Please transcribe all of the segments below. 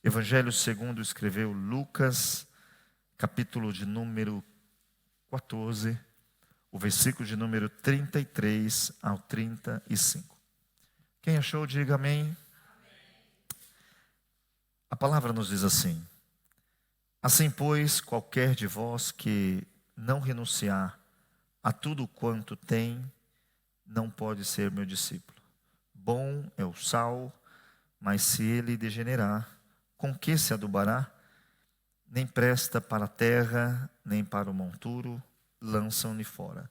Evangelho segundo escreveu Lucas, capítulo de número 14, o versículo de número 33 ao 35. Quem achou, diga amém. A palavra nos diz assim: assim, pois, qualquer de vós que não renunciar a tudo quanto tem, não pode ser meu discípulo. Bom é o sal, mas se ele degenerar, com que se adubará? Nem presta para a terra, nem para o monturo, lançam-lhe fora.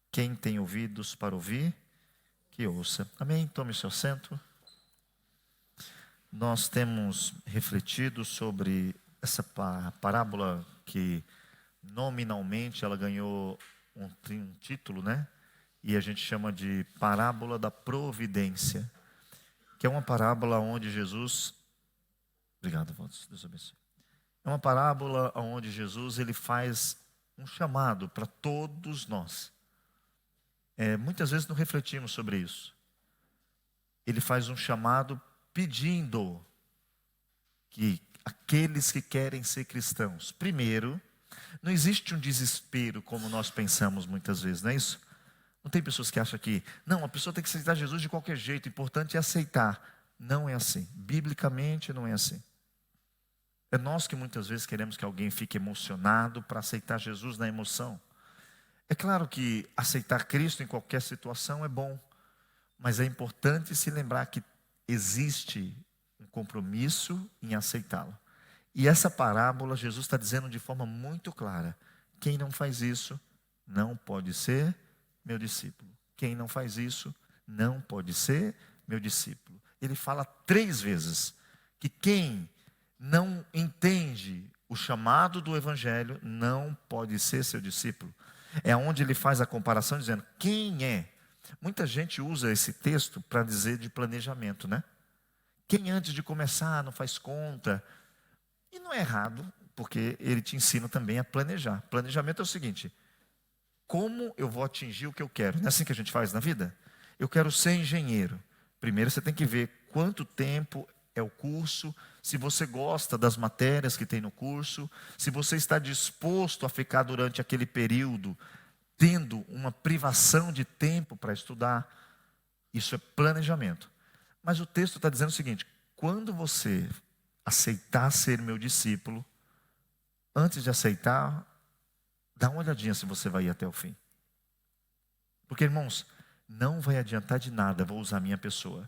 Quem tem ouvidos para ouvir, que ouça. Amém? Tome seu assento. Nós temos refletido sobre essa parábola que nominalmente ela ganhou um título, né? E a gente chama de parábola da providência, que é uma parábola onde Jesus... Obrigado, Deus abençoe. É uma parábola onde Jesus ele faz um chamado para todos nós. Muitas vezes não refletimos sobre isso. Ele faz um chamado pedindo que aqueles que querem ser cristãos, primeiro, não existe um desespero como nós pensamos muitas vezes, não é isso? Não tem pessoas que acham que, não, a pessoa tem que aceitar Jesus de qualquer jeito, o importante é aceitar. Não é assim, biblicamente não é assim. É nós que muitas vezes queremos que alguém fique emocionado para aceitar Jesus na emoção. É claro que aceitar Cristo em qualquer situação é bom, mas é importante se lembrar que existe um compromisso em aceitá-lo. E essa parábola, Jesus está dizendo de forma muito clara: quem não faz isso, não pode ser meu discípulo. Quem não faz isso, não pode ser meu discípulo. Ele fala 3 vezes que quem não entende o chamado do Evangelho não pode ser seu discípulo. É onde ele faz a comparação dizendo, quem é? Muita gente usa esse texto para dizer de planejamento, né? Quem antes de começar não faz conta. E não é errado, porque ele te ensina também a planejar. Planejamento é o seguinte: como eu vou atingir o que eu quero? Não é assim que a gente faz na vida? Eu quero ser engenheiro. Primeiro você tem que ver quanto tempo é o curso, se você gosta das matérias que tem no curso, se você está disposto a ficar durante aquele período tendo uma privação de tempo para estudar. Isso é planejamento. Mas o texto está dizendo o seguinte: quando você aceitar ser meu discípulo, antes de aceitar, dá uma olhadinha se você vai ir até o fim. Porque, irmãos, não vai adiantar de nada, vou usar a minha pessoa.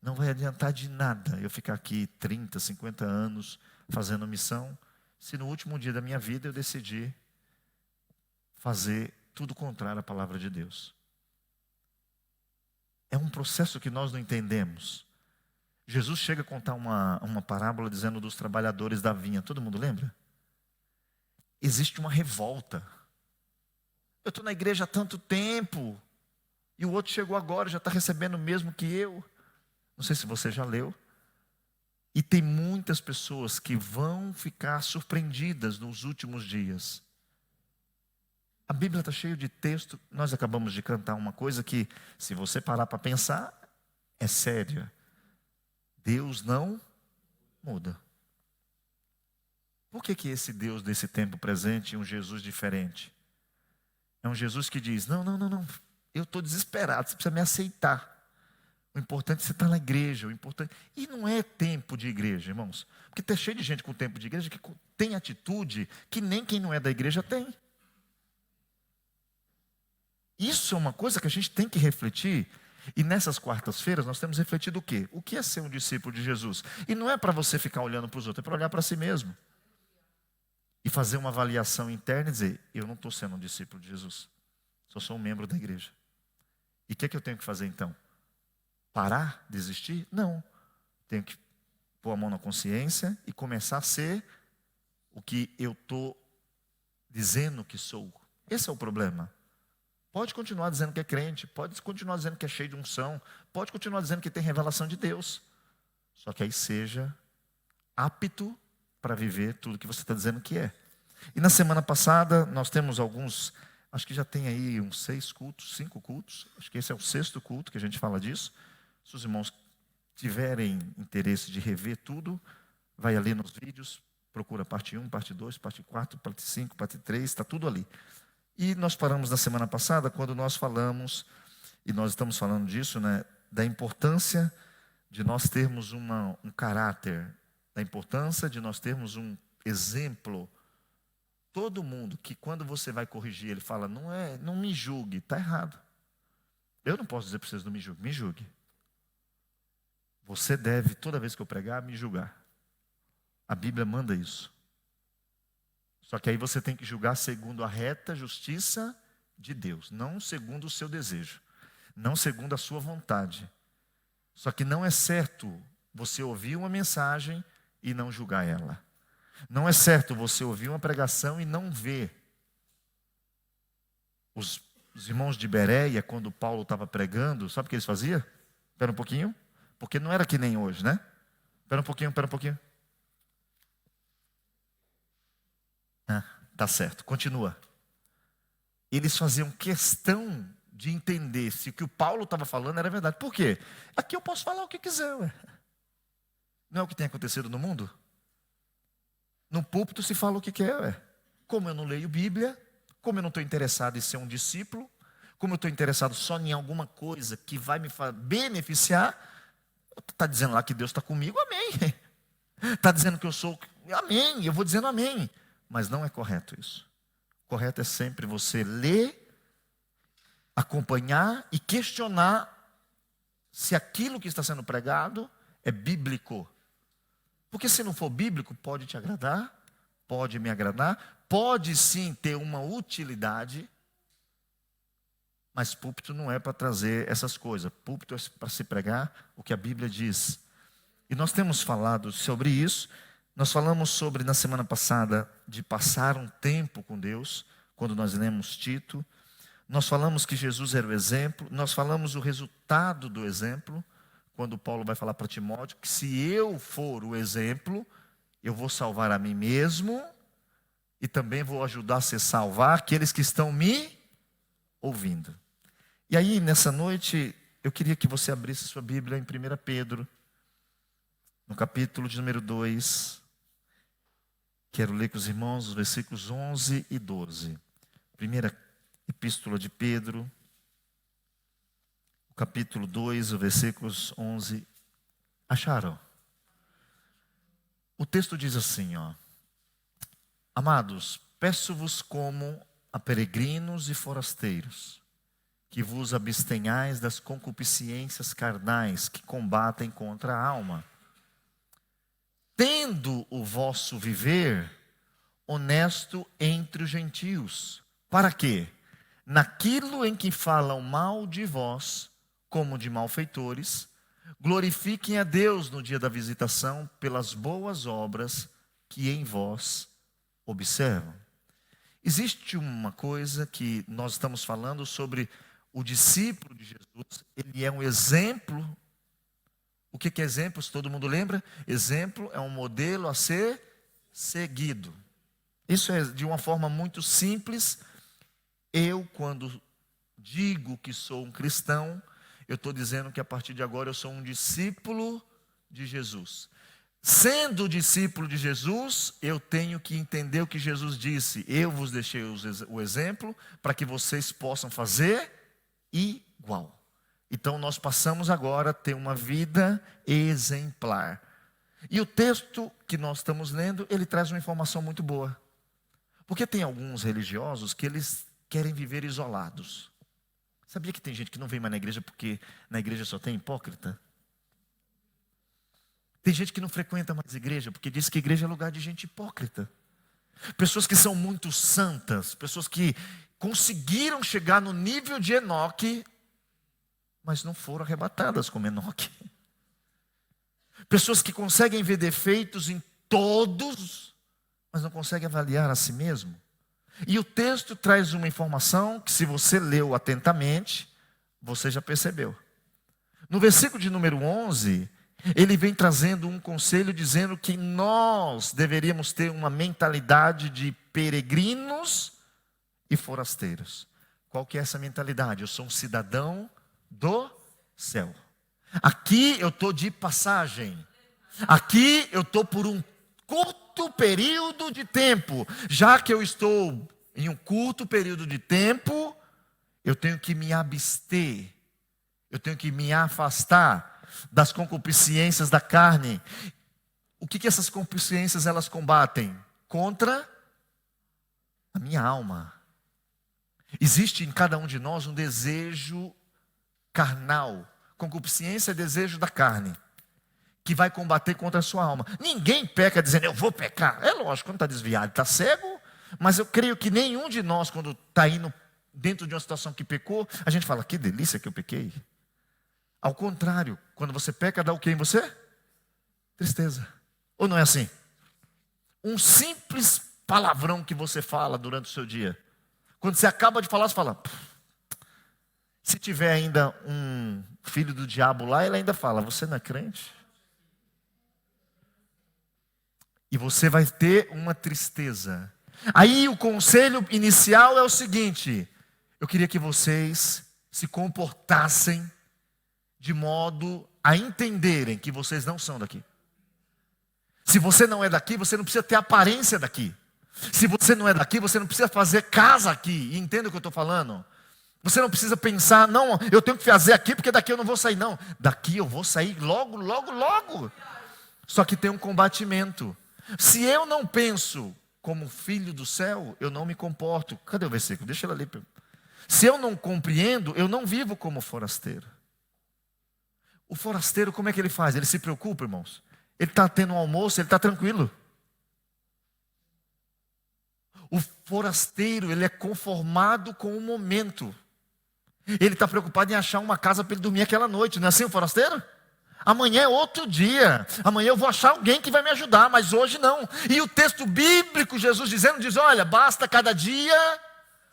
Não vai adiantar de nada eu ficar aqui 30, 50 anos fazendo missão, se no último dia da minha vida eu decidir fazer tudo contrário à palavra de Deus. É um processo que nós não entendemos. Jesus chega a contar uma parábola dizendo dos trabalhadores da vinha. Todo mundo lembra? Existe uma revolta. Eu estou na igreja há tanto tempo, e o outro chegou agora, já está recebendo o mesmo que eu. Não sei se você já leu. E tem muitas pessoas que vão ficar surpreendidas nos últimos dias. A Bíblia está cheia de texto. Nós acabamos de cantar uma coisa que, se você parar para pensar, é séria. Deus não muda. Por que esse Deus desse tempo presente é um Jesus diferente? É um Jesus que diz, não, eu estou desesperado, você precisa me aceitar. O importante é você estar na igreja, o importante... E não é tempo de igreja, irmãos. Porque está cheio de gente com tempo de igreja que tem atitude que nem quem não é da igreja tem. Isso é uma coisa que a gente tem que refletir. E nessas quartas-feiras nós temos refletido o quê? O que é ser um discípulo de Jesus? E não é para você ficar olhando para os outros, é para olhar para si mesmo. E fazer uma avaliação interna e dizer, eu não estou sendo um discípulo de Jesus. Só sou um membro da igreja. E o que é que eu tenho que fazer então? Parar? Desistir? Não. Tenho que pôr a mão na consciência e começar a ser o que eu estou dizendo que sou. Esse é o problema. Pode continuar dizendo que é crente, pode continuar dizendo que é cheio de unção, pode continuar dizendo que tem revelação de Deus. Só que aí seja apto para viver tudo que você está dizendo que é. E na semana passada nós temos alguns, acho que já tem aí uns 6 cultos, 5 cultos. Acho que esse é o 6º culto que a gente fala disso. Se os irmãos tiverem interesse de rever tudo, vai ali nos vídeos, procura parte 1, parte 2, parte 4, parte 5, parte 3, está tudo ali. E nós paramos na semana passada quando nós falamos, e nós estamos falando disso, né, da importância de nós termos um caráter, da importância de nós termos um exemplo. Todo mundo que quando você vai corrigir, ele fala, não me julgue, está errado. Eu não posso dizer para vocês, não me julgue, me julgue. Você deve, toda vez que eu pregar, me julgar. A Bíblia manda isso. Só que aí você tem que julgar segundo a reta justiça de Deus, não segundo o seu desejo, não segundo a sua vontade. Só que não é certo você ouvir uma mensagem e não julgar ela. Não é certo você ouvir uma pregação e não ver. Os irmãos de Bereia, quando Paulo estava pregando, sabe o que eles faziam? Espera um pouquinho, porque não era que nem hoje, né? Espera um pouquinho. Tá certo, continua. Eles faziam questão de entender se o que o Paulo estava falando era verdade. Por quê? Aqui eu posso falar o que quiser, ué. Não é o que tem acontecido no mundo? No púlpito se fala o que quer, ué. Como eu não leio Bíblia, como eu não estou interessado em ser um discípulo, como eu estou interessado só em alguma coisa que vai me beneficiar, está dizendo lá que Deus está comigo, amém. Está dizendo que eu sou, amém, eu vou dizendo amém. Mas não é correto isso. Correto é sempre você ler, acompanhar e questionar se aquilo que está sendo pregado é bíblico. Porque se não for bíblico, pode te agradar, pode me agradar, pode sim ter uma utilidade, mas púlpito não é para trazer essas coisas. Púlpito é para se pregar o que a Bíblia diz. E nós temos falado sobre isso. Nós falamos sobre, na semana passada, de passar um tempo com Deus, quando nós lemos Tito. Nós falamos que Jesus era o exemplo. Nós falamos o resultado do exemplo, quando Paulo vai falar para Timóteo, que se eu for o exemplo, eu vou salvar a mim mesmo e também vou ajudar a se salvar aqueles que estão me ouvindo. E aí, nessa noite, eu queria que você abrisse sua Bíblia em 1 Pedro, no capítulo de número 2. Quero ler com os irmãos os versículos 11 e 12. Primeira epístola de Pedro, o capítulo 2, os versículos 11. Acharam? O texto diz assim, ó. Amados, peço-vos como a peregrinos e forasteiros, que vos abstenhais das concupiscências carnais que combatem contra a alma, tendo o vosso viver honesto entre os gentios. Para quê? Naquilo em que falam mal de vós, como de malfeitores, glorifiquem a Deus no dia da visitação pelas boas obras que em vós observam. Existe uma coisa que nós estamos falando sobre o discípulo de Jesus. Ele é um exemplo. O que é exemplo? Se todo mundo lembra, exemplo é um modelo a ser seguido. Isso é de uma forma muito simples. Eu, quando digo que sou um cristão, eu estou dizendo que a partir de agora eu sou um discípulo de Jesus. Sendo discípulo de Jesus, eu tenho que entender o que Jesus disse. Eu vos deixei o exemplo para que vocês possam fazer igual. Então nós passamos agora a ter uma vida exemplar. E o texto que nós estamos lendo, ele traz uma informação muito boa. Porque tem alguns religiosos que eles querem viver isolados. Sabia que tem gente que não vem mais na igreja porque na igreja só tem hipócrita? Tem gente que não frequenta mais igreja porque diz que igreja é lugar de gente hipócrita. Pessoas que são muito santas, pessoas que conseguiram chegar no nível de Enoque, mas não foram arrebatadas como Enoque. Pessoas que conseguem ver defeitos em todos, mas não conseguem avaliar a si mesmo. E o texto traz uma informação que, se você leu atentamente, você já percebeu. No versículo de número 11, ele vem trazendo um conselho dizendo que nós deveríamos ter uma mentalidade de peregrinos e forasteiros. Qual que é essa mentalidade? Eu sou um cidadão do céu. Aqui eu estou de passagem. Aqui eu estou por um curto período de tempo. Já que eu estou em um curto período de tempo, eu tenho que me abster. Eu tenho que me afastar das concupiscências da carne. O que essas concupiscências elas combatem? Contra a minha alma. Existe em cada um de nós um desejo carnal. Concupiscência é desejo da carne, que vai combater contra a sua alma. Ninguém peca dizendo, eu vou pecar. É lógico, quando está desviado, está cego. Mas eu creio que nenhum de nós, quando está indo dentro de uma situação que pecou, a gente fala, que delícia que eu pequei. Ao contrário, quando você peca, dá o que em você? Tristeza. Ou não é assim? Um simples palavrão que você fala durante o seu dia. Quando você acaba de falar, você fala... Se tiver ainda um filho do diabo lá, ele ainda fala, você não é crente? E você vai ter uma tristeza. Aí o conselho inicial é o seguinte: eu queria que vocês se comportassem de modo a entenderem que vocês não são daqui. Se você não é daqui, você não precisa ter aparência daqui. Se você não é daqui, você não precisa fazer casa aqui. E entenda o que eu estou falando? Você não precisa pensar, não, eu tenho que fazer aqui porque daqui eu não vou sair. Não, daqui eu vou sair logo, logo, logo. Só que tem um combatimento. Se eu não penso como filho do céu, eu não me comporto. Cadê o versículo? Deixa ele ali. Se eu não compreendo, eu não vivo como forasteiro. O forasteiro, como é que ele faz? Ele se preocupa, irmãos. Ele está tendo um almoço, ele está tranquilo. O forasteiro, ele é conformado com o momento. Ele está preocupado em achar uma casa para ele dormir aquela noite. Não é assim o forasteiro? Amanhã é outro dia. Amanhã eu vou achar alguém que vai me ajudar, mas hoje não. E o texto bíblico, Jesus dizendo, diz, olha, basta cada dia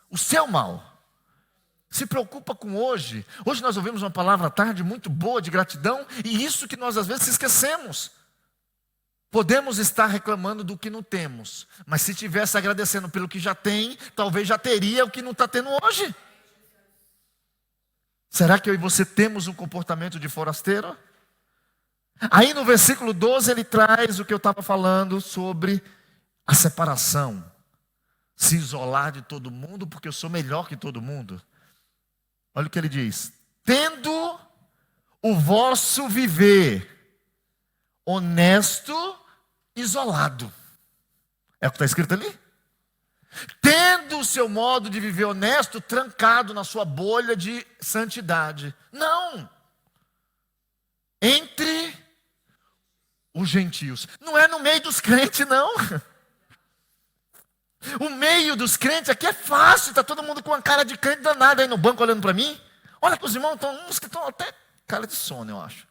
o seu mal. Se preocupa com hoje. Hoje nós ouvimos uma palavra à tarde muito boa de gratidão, e isso que nós às vezes esquecemos. Podemos estar reclamando do que não temos, mas se estivesse agradecendo pelo que já tem, talvez já teria o que não está tendo hoje. Será que eu e você temos um comportamento de forasteiro? Aí no versículo 12 ele traz o que eu estava falando sobre a separação. Se isolar de todo mundo porque eu sou melhor que todo mundo. Olha o que ele diz. Tendo o vosso viver honesto, isolado. É o que está escrito ali? Tendo o seu modo de viver honesto trancado na sua bolha de santidade. Não. Entre os gentios. Não é no meio dos crentes, não. O meio dos crentes aqui é fácil. Está todo mundo com uma cara de crente danada aí no banco olhando para mim. Olha que os irmãos estão, uns que estão até cara de sono, eu acho.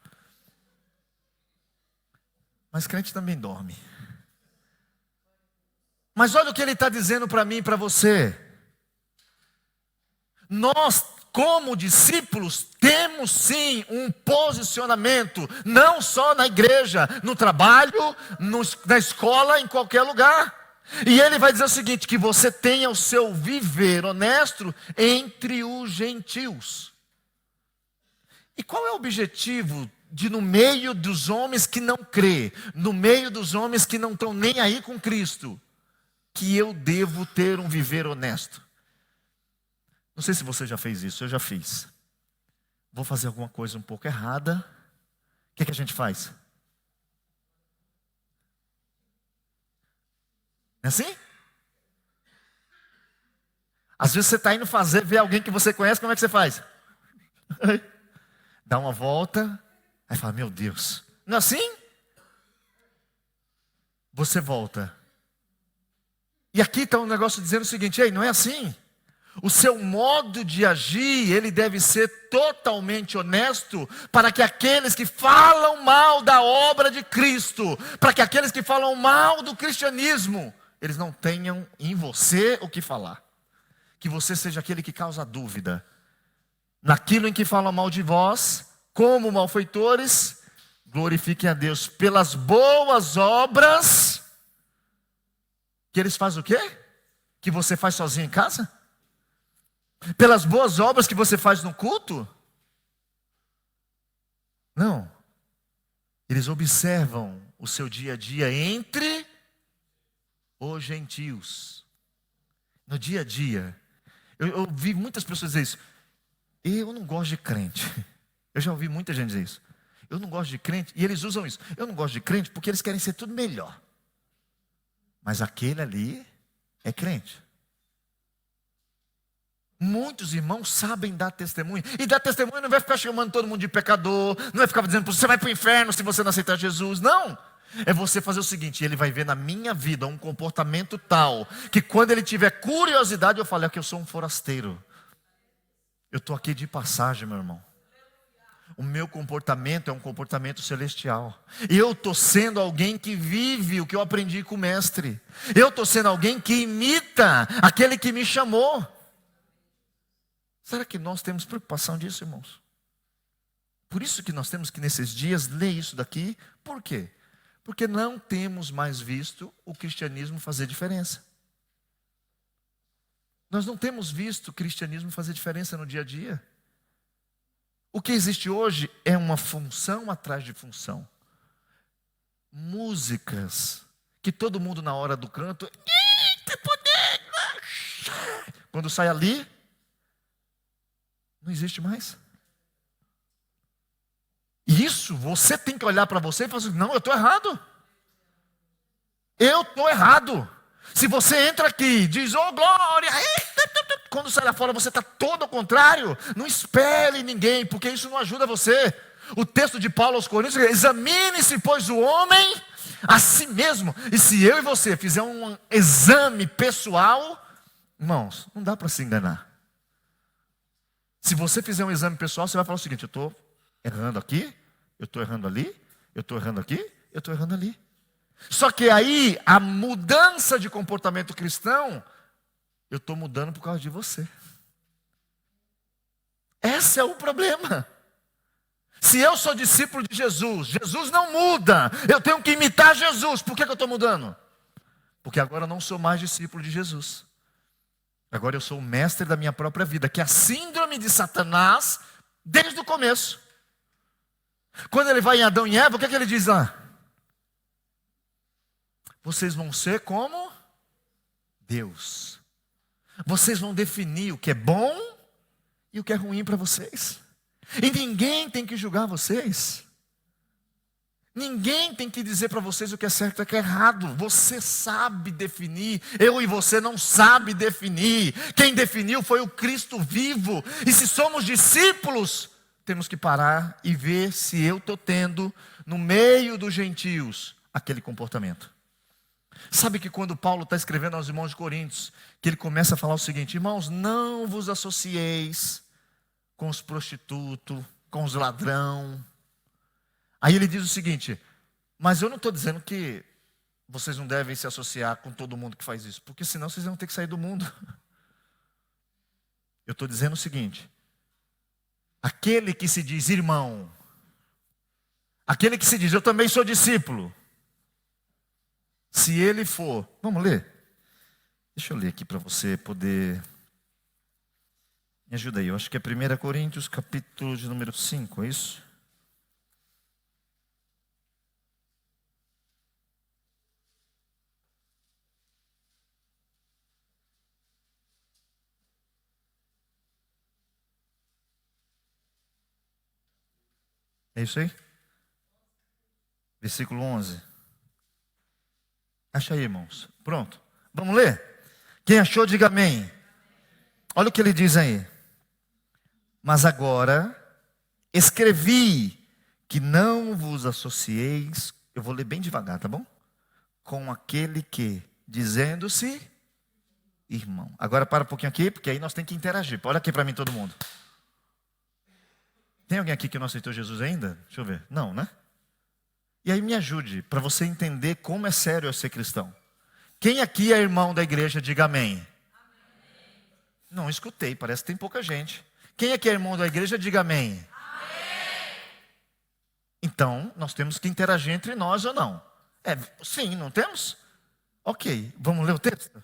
Mas crente também dorme. Mas olha o que ele está dizendo para mim e para você. Nós, como discípulos, temos sim um posicionamento, não só na igreja, no trabalho, na escola, em qualquer lugar. E ele vai dizer o seguinte, que você tenha o seu viver honesto entre os gentios. E qual é o objetivo de no meio dos homens que não crê, no meio dos homens que não estão nem aí com Cristo, que eu devo ter um viver honesto? Não sei se você já fez isso, eu já fiz. Vou fazer alguma coisa um pouco errada, o que a gente faz? Não é assim? Às vezes você está indo fazer, ver alguém que você conhece, como é que você faz? Dá uma volta, aí fala, meu Deus, não é assim? Você volta. E aqui está um negócio dizendo o seguinte, ei, não é assim? O seu modo de agir, ele deve ser totalmente honesto, para que aqueles que falam mal da obra de Cristo, para que aqueles que falam mal do cristianismo, eles não tenham em você o que falar. Que você seja aquele que causa dúvida. Naquilo em que falam mal de vós, como malfeitores, glorifiquem a Deus pelas boas obras. Que eles fazem o quê? Que você faz sozinho em casa? Pelas boas obras que você faz no culto? Não. Eles observam o seu dia a dia entre os gentios. No dia a dia. Eu ouvi muitas pessoas dizer isso. Eu não gosto de crente. Eu já ouvi muita gente dizer isso. Eu não gosto de crente. E eles usam isso. Eu não gosto de crente porque eles querem ser tudo melhor. Mas aquele ali é crente. Muitos irmãos sabem dar testemunho. E dar testemunho não vai ficar chamando todo mundo de pecador. Não vai ficar dizendo, você vai para o inferno se você não aceitar Jesus. Não. É você fazer o seguinte, ele vai ver na minha vida um comportamento tal, que quando ele tiver curiosidade, eu falo, é que eu sou um forasteiro. Eu estou aqui de passagem, meu irmão. O meu comportamento é um comportamento celestial. Eu estou sendo alguém que vive o que eu aprendi com o mestre. Eu estou sendo alguém que imita aquele que me chamou. Será que nós temos preocupação disso, irmãos? Por isso que nós temos que nesses dias ler isso daqui. Por quê? Porque não temos mais visto o cristianismo fazer diferença. Nós não temos visto o cristianismo fazer diferença no dia a dia. O que existe hoje é uma função atrás de função. Músicas que todo mundo na hora do canto, quando sai ali, não existe mais. E isso, você tem que olhar para você e falar assim, não, eu estou errado. Eu estou errado. Se você entra aqui e diz, oh glória, quando sai lá fora você está todo ao contrário. Não espere ninguém, porque isso não ajuda você. O texto de Paulo aos Coríntios, examine-se pois o homem a si mesmo. E se eu e você fizer um exame pessoal, irmãos, não dá para se enganar. Se você fizer um exame pessoal, você vai falar o seguinte, eu estou errando aqui, eu estou errando ali, eu estou errando aqui, eu estou errando ali. Só que aí, a mudança de comportamento cristão, eu estou mudando por causa de você. Esse é o problema. Se eu sou discípulo de Jesus, Jesus não muda, eu tenho que imitar Jesus. Por que eu estou mudando? Porque agora eu não sou mais discípulo de Jesus. Agora eu sou o mestre da minha própria vida, que é a síndrome de Satanás desde o começo. Quando ele vai em Adão e Eva, o que é que ele diz lá? Vocês vão ser como Deus. Vocês vão definir o que é bom e o que é ruim para vocês. E ninguém tem que julgar vocês. Ninguém tem que dizer para vocês o que é certo e o que é errado. Você sabe definir. Eu e você não sabe definir. Quem definiu foi o Cristo vivo. E se somos discípulos, temos que parar e ver se eu estou tendo, no meio dos gentios, aquele comportamento. Sabe que quando Paulo está escrevendo aos irmãos de Coríntios, que ele começa a falar o seguinte, irmãos, não vos associeis com os prostitutos, com os ladrão. Aí ele diz o seguinte, mas eu não estou dizendo que vocês não devem se associar com todo mundo que faz isso, porque senão vocês vão ter que sair do mundo. Eu estou dizendo o seguinte, aquele que se diz irmão, aquele que se diz eu também sou discípulo, se ele for, vamos ler? Deixa eu ler aqui para você poder, me ajuda aí, eu acho que é 1 Coríntios capítulo de número 5, é isso? É isso aí? Versículo 11. Acha aí, irmãos. Pronto. Vamos ler? Quem achou, diga amém. Olha o que ele diz aí. Mas agora, escrevi que não vos associeis, eu vou ler bem devagar, tá bom? Com aquele que, dizendo-se irmão. Agora para um pouquinho aqui, porque aí nós temos que interagir. Olha aqui para mim todo mundo. Tem alguém aqui que não aceitou Jesus ainda? Deixa eu ver. Não, né? E aí me ajude, para você entender como é sério ser cristão. Quem aqui é irmão da igreja, diga amém. Amém. Não escutei, parece que tem pouca gente. Quem aqui é irmão da igreja, diga amém. Amém. Então, nós temos que interagir entre nós ou não? Sim, não temos? Ok, vamos ler o texto?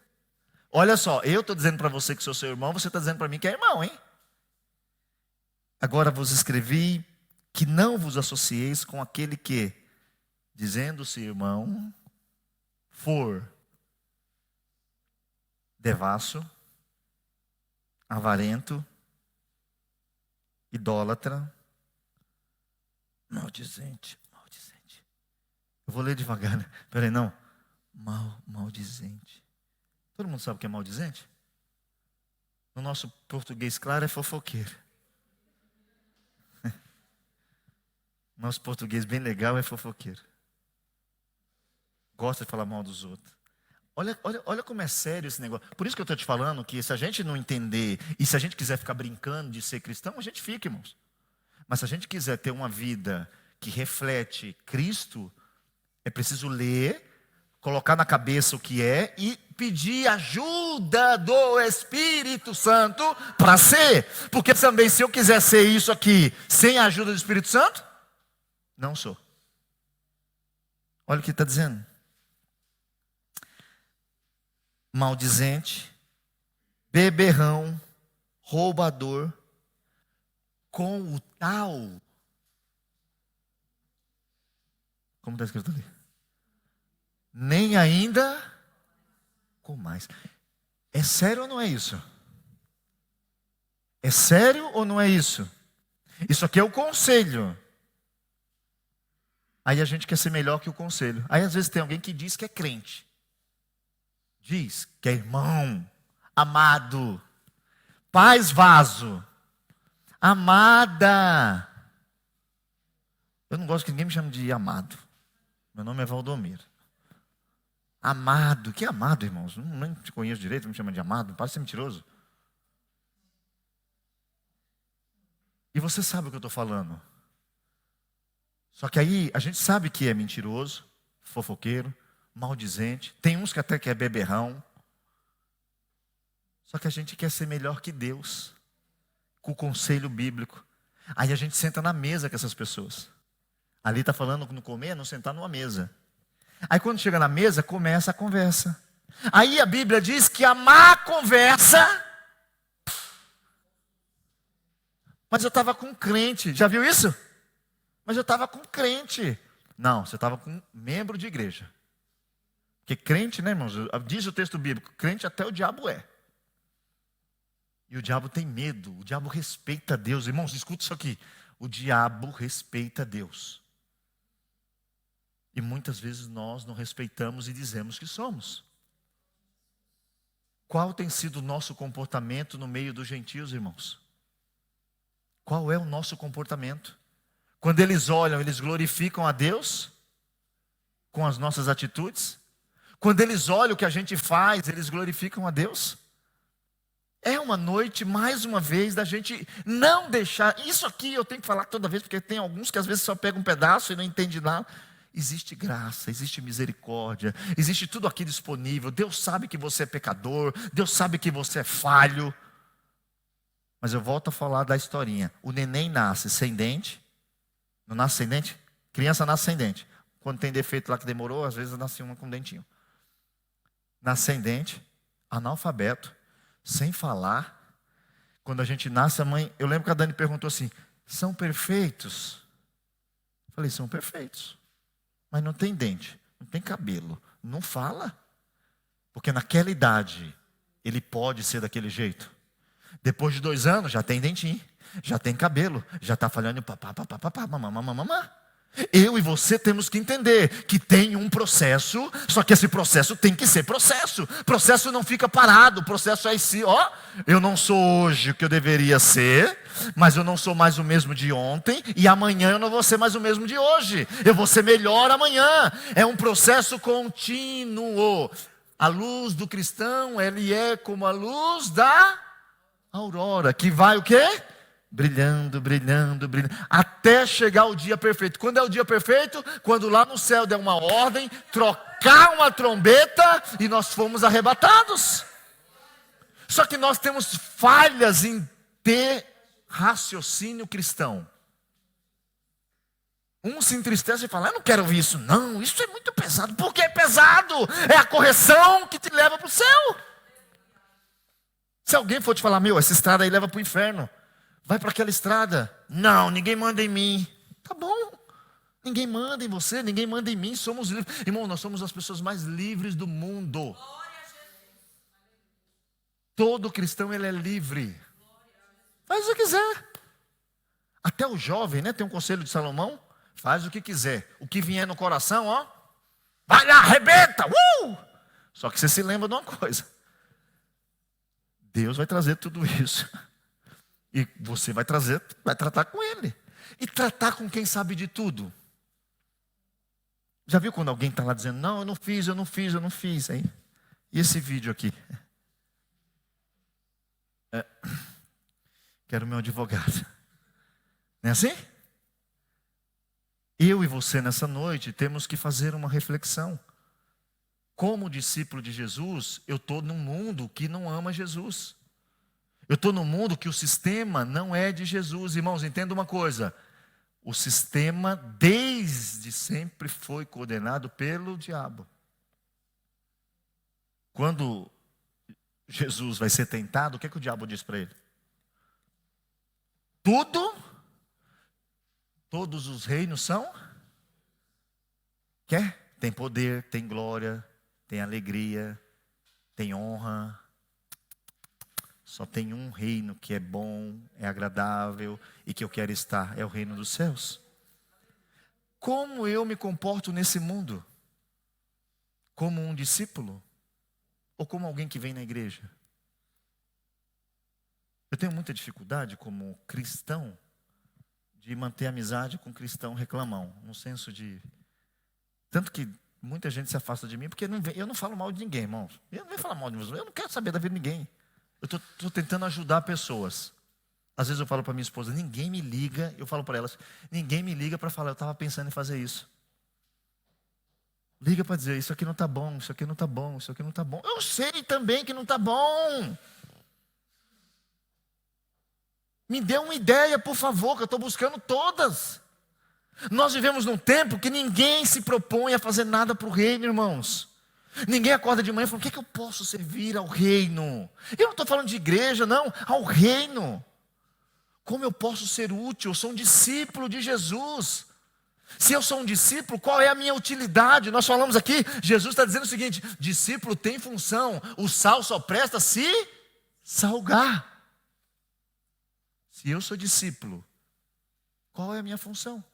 Olha só, eu estou dizendo para você que sou seu irmão, você está dizendo para mim que é irmão, hein? Agora vos escrevi que não vos associeis com aquele que, dizendo se irmão for devasso, avarento, idólatra, maldizente. Eu vou ler devagar, né? Peraí, não. Maldizente. Todo mundo sabe o que é maldizente? No nosso português claro é fofoqueiro. Nosso português bem legal é fofoqueiro. Gosta de falar mal dos outros. Olha como é sério esse negócio. Por isso que eu estou te falando que se a gente não entender e se a gente quiser ficar brincando de ser cristão, a gente fica, irmãos. Mas se a gente quiser ter uma vida que reflete Cristo, é preciso ler, colocar na cabeça o que é e pedir ajuda do Espírito Santo para ser. Porque também se eu quiser ser isso aqui sem a ajuda do Espírito Santo, não sou. Olha o que está dizendo. Maldizente, beberrão, roubador, com o tal. Como está escrito ali? Nem ainda com mais. É sério ou não é isso? É sério ou não é isso? Isso aqui é o conselho. Aí a gente quer ser melhor que o conselho. Aí às vezes tem alguém que diz que é crente. Diz que é irmão, amado, paz vaso, amada. Eu não gosto que ninguém me chame de amado. Meu nome é Valdomiro. Amado, que amado, irmãos? Nem te conheço direito, me chama de amado, parece ser mentiroso. E você sabe o que eu estou falando. Só que aí a gente sabe que é mentiroso, fofoqueiro, maldizente. Tem uns que até que é beberrão. Só que a gente quer ser melhor que Deus, com o conselho bíblico. Aí a gente senta na mesa com essas pessoas. Ali está falando no comer, não sentar numa mesa. Aí quando chega na mesa, começa a conversa. Aí a Bíblia diz que a má conversa... Mas eu estava com um crente, já viu isso? Mas eu estava com um crente. Não, você estava com um membro de igreja. Porque crente, né, irmãos? Diz o texto bíblico, crente até o diabo é. E o diabo tem medo, o diabo respeita Deus. Irmãos, escuta isso aqui. O diabo respeita Deus. E muitas vezes nós não respeitamos e dizemos que somos. Qual tem sido o nosso comportamento no meio dos gentios, irmãos? Qual é o nosso comportamento? Quando eles olham, eles glorificam a Deus com as nossas atitudes? Quando eles olham o que a gente faz, eles glorificam a Deus? É uma noite, mais uma vez, da gente não deixar... Isso aqui eu tenho que falar toda vez, porque tem alguns que às vezes só pegam um pedaço e não entendem nada. Existe graça, existe misericórdia, existe tudo aqui disponível. Deus sabe que você é pecador, Deus sabe que você é falho. Mas eu volto a falar da historinha. O neném nasce sem dente. Não nasce sem dente? Criança nasce sem dente. Quando tem defeito lá que demorou, às vezes nasce uma com dentinho. Nasce sem dente, analfabeto, sem falar. Quando a gente nasce, a mãe... Eu lembro que a Dani perguntou assim, são perfeitos? Eu falei, são perfeitos. Mas não tem dente, não tem cabelo, não fala. Porque naquela idade, ele pode ser daquele jeito. Depois de 2 anos, já tem dentinho, já tem cabelo, já está falando papá, mamã. Eu e você temos que entender que tem um processo, só que esse processo tem que ser processo. Processo não fica parado, processo é esse, eu não sou hoje o que eu deveria ser, mas eu não sou mais o mesmo de ontem, e amanhã eu não vou ser mais o mesmo de hoje. Eu vou ser melhor amanhã. É um processo contínuo. A luz do cristão, ele é como a luz da aurora, que vai o quê? Brilhando, brilhando, brilhando, até chegar o dia perfeito. Quando é o dia perfeito? Quando lá no céu der uma ordem, trocar uma trombeta e nós fomos arrebatados. Só que nós temos falhas em ter raciocínio cristão. Um se entristece e fala, eu não quero ouvir isso. Não, isso é muito pesado. Por que é pesado? É a correção que te leva para o céu. Se alguém for te falar, essa estrada aí leva para o inferno, vai para aquela estrada. Não, ninguém manda em mim. Tá bom. Ninguém manda em você, ninguém manda em mim, somos livres. Irmão, nós somos as pessoas mais livres do mundo. Todo cristão, ele é livre. Faz o que quiser. Até o jovem, né? Tem um conselho de Salomão. Faz o que quiser. O que vier no coração, ó. Vai lá, arrebenta. Só que você se lembra de uma coisa. Deus vai trazer tudo isso. E você vai tratar com Ele. E tratar com quem sabe de tudo. Já viu quando alguém está lá dizendo, não, eu não fiz. Aí, e esse vídeo aqui? Quero meu advogado. Não é assim? Eu e você nessa noite temos que fazer uma reflexão. Como discípulo de Jesus, eu estou num mundo que não ama Jesus. Eu estou num mundo que o sistema não é de Jesus. Irmãos, entenda uma coisa. O sistema desde sempre foi coordenado pelo diabo. Quando Jesus vai ser tentado, o que é que o diabo diz para ele? Todos os reinos são? Quer? Tem poder, tem glória, tem alegria, tem honra. Só tem um reino que é bom, é agradável e que eu quero estar, é o reino dos céus. Como eu me comporto nesse mundo? Como um discípulo? Ou como alguém que vem na igreja? Eu tenho muita dificuldade como cristão de manter amizade com cristão reclamão, no senso de... Tanto que muita gente se afasta de mim porque eu não falo mal de ninguém, irmãos. Eu não vou falar mal de você, eu não quero saber da vida de ninguém. Eu estou tentando ajudar pessoas. Às vezes eu falo para minha esposa, ninguém me liga. Eu falo para elas, ninguém me liga para falar, eu estava pensando em fazer isso. Liga para dizer, isso aqui não está bom, isso aqui não está bom, isso aqui não está bom. Eu sei também que não está bom. Me dê uma ideia, por favor, que eu estou buscando todas. Nós vivemos num tempo que ninguém se propõe a fazer nada para o reino, irmãos. Ninguém acorda de manhã e fala, o que é que eu posso servir ao reino? Eu não estou falando de igreja, não, ao reino. Como eu posso ser útil? Eu sou um discípulo de Jesus. Se eu sou um discípulo, qual é a minha utilidade? Nós falamos aqui, Jesus está dizendo o seguinte, discípulo tem função, o sal só presta se salgar. Se eu sou discípulo, qual é a minha função?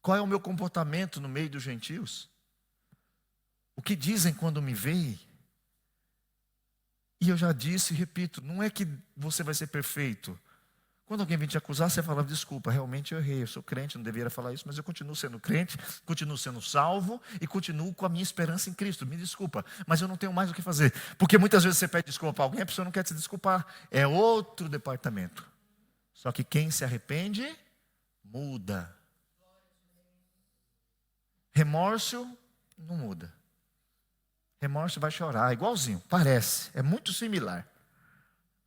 Qual é o meu comportamento no meio dos gentios? O que dizem quando me veem? E eu já disse e repito, não é que você vai ser perfeito. Quando alguém vem te acusar, você fala, desculpa, realmente eu errei, eu sou crente, não deveria falar isso, mas eu continuo sendo crente, continuo sendo salvo e continuo com a minha esperança em Cristo. Me desculpa, mas eu não tenho mais o que fazer. Porque muitas vezes você pede desculpa para alguém, a pessoa não quer se desculpar. É outro departamento. Só que quem se arrepende, muda. Remorso, não muda. Remorso vai chorar, igualzinho, parece, é muito similar.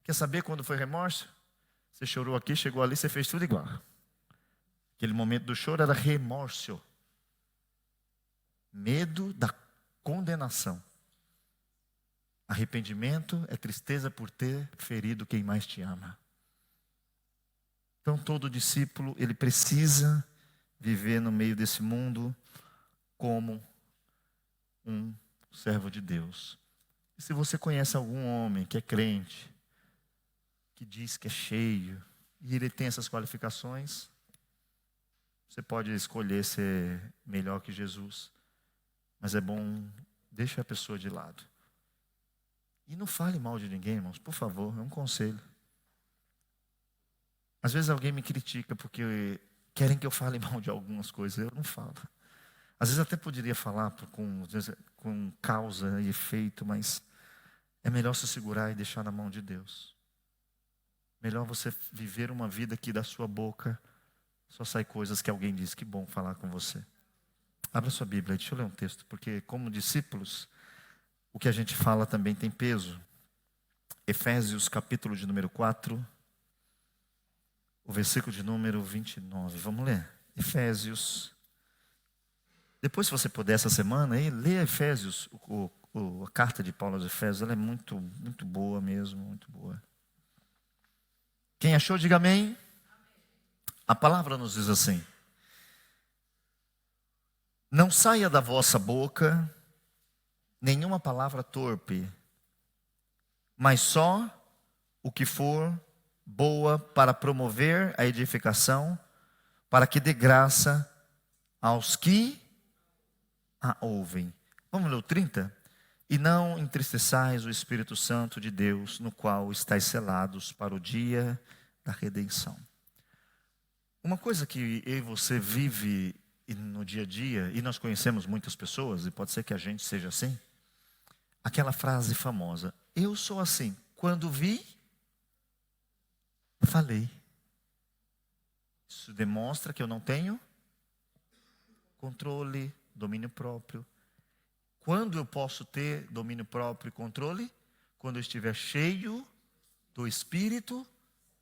Quer saber quando foi remorso? Você chorou aqui, chegou ali, você fez tudo igual. Aquele momento do choro era remorso. Medo da condenação. Arrependimento é tristeza por ter ferido quem mais te ama. Então todo discípulo, ele precisa viver no meio desse mundo como um servo de Deus. E se você conhece algum homem que é crente, que diz que é cheio, e ele tem essas qualificações, você pode escolher ser melhor que Jesus, mas é bom, deixa a pessoa de lado. E não fale mal de ninguém, irmãos, por favor, é um conselho. Às vezes alguém me critica porque querem que eu fale mal de algumas coisas, eu não falo. Às vezes até poderia falar com causa e efeito, mas é melhor se segurar e deixar na mão de Deus. Melhor você viver uma vida que da sua boca só sai coisas que alguém diz. Que bom falar com você. Abra sua Bíblia, deixa eu ler um texto, porque como discípulos, o que a gente fala também tem peso. Efésios capítulo de número 4, o versículo de número 29. Vamos ler? Efésios. Depois, se você puder, essa semana, aí, lê Efésios, a carta de Paulo aos Efésios, ela é muito, muito boa mesmo, muito boa. Quem achou, diga amém. A palavra nos diz assim: Não saia da vossa boca nenhuma palavra torpe, mas só o que for boa para promover a edificação, para que dê graça aos que a ouvem. Vamos ler o 30? E não entristeçais o Espírito Santo de Deus, no qual estáis selados para o dia da redenção. Uma coisa que eu e você vive no dia a dia, e nós conhecemos muitas pessoas, e pode ser que a gente seja assim, aquela frase famosa: eu sou assim, quando vi, falei. Isso demonstra que eu não tenho controle, domínio próprio. Quando eu posso ter domínio próprio e controle? Quando eu estiver cheio do Espírito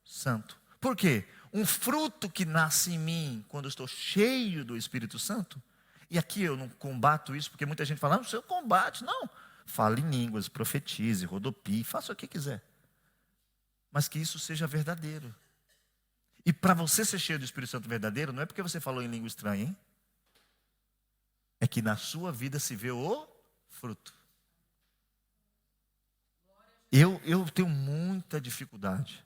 Santo. Por quê? Um fruto que nasce em mim quando eu estou cheio do Espírito Santo. E aqui eu não combato isso, porque muita gente fala: não, você combate. Não, fale em línguas, profetize, rodopie, faça o que quiser. Mas que isso seja verdadeiro. E para você ser cheio do Espírito Santo verdadeiro, não é porque você falou em língua estranha, hein? É que na sua vida se vê o fruto. Eu tenho muita dificuldade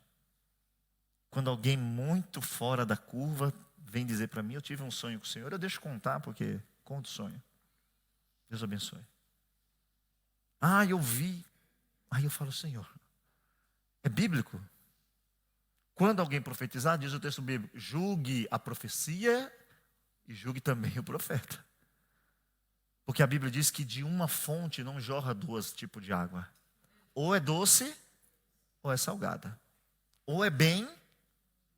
quando alguém muito fora da curva vem dizer para mim: eu tive um sonho com o Senhor. Eu deixo contar, porque conto o sonho. Deus abençoe. Ah, eu vi. Aí eu falo: Senhor, é bíblico? Quando alguém profetizar, diz o texto bíblico: julgue a profecia e julgue também o profeta. Porque a Bíblia diz que de uma fonte não jorra dois tipos de água. Ou é doce, ou é salgada. Ou é bem,